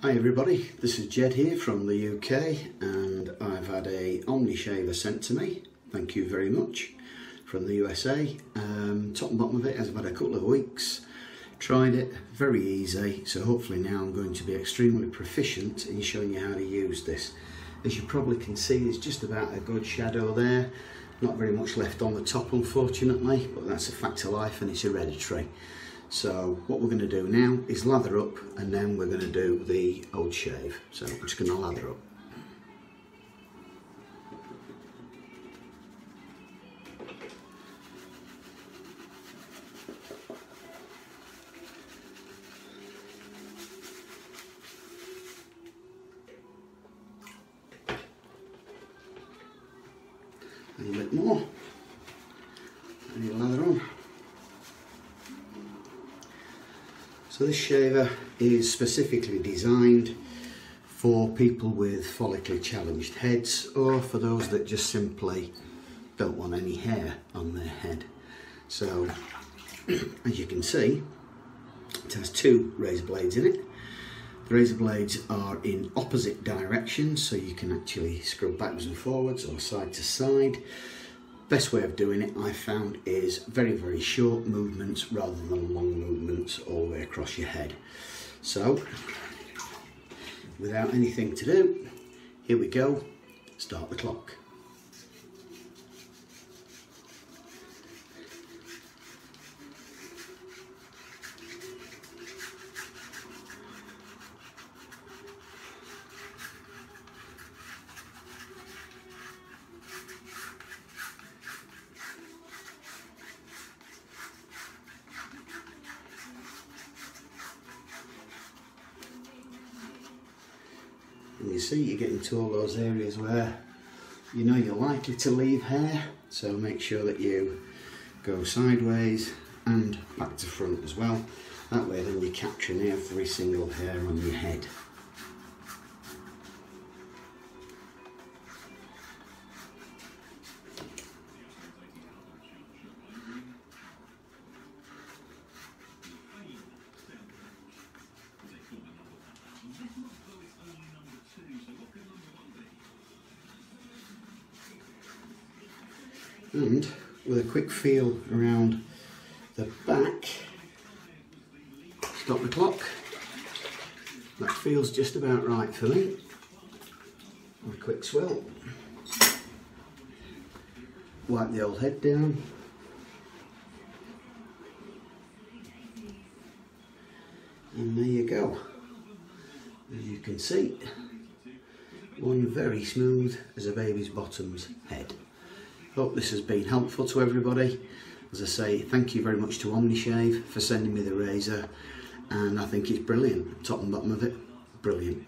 Hi everybody, this is Jed here from the UK and I've had a OmniShaver sent to me. Thank you very much, from the USA. Top and bottom of it, as I've had a couple of weeks, tried it, very easy, so hopefully now I'm going to be extremely proficient in showing you how to use this. As you probably can see, there's just about a good shadow there, not very much left on the top unfortunately, but that's a fact of life and it's hereditary. So what we're going to do now is lather up and then we're going to do the old shave. So I'm just going to lather up. A little bit more. And you lather on. So this shaver is specifically designed for people with follically challenged heads, or for those that just simply don't want any hair on their head. So as you can see, it has two razor blades in it. The razor blades are in opposite directions, so you can actually scrub backwards and forwards or side to side. Best way of doing it, I found, is very, very short movements rather than long movements all the way across your head. So, without anything to do, here we go, start the clock. And you see, you get into all those areas where you know you're likely to leave hair, so make sure that you go sideways and back to front as well. That way then you're capturing every single hair on your head. And with a quick feel around the back, stop the clock. That feels just about right for me. A quick swell. Wipe the old head down. And there you go. As you can see, one very smooth as a baby's bottom's head. Hope this has been helpful to everybody. As I say, thank you very much to OmniShave for sending me the razor, and I think it's brilliant. Top and bottom of it, brilliant.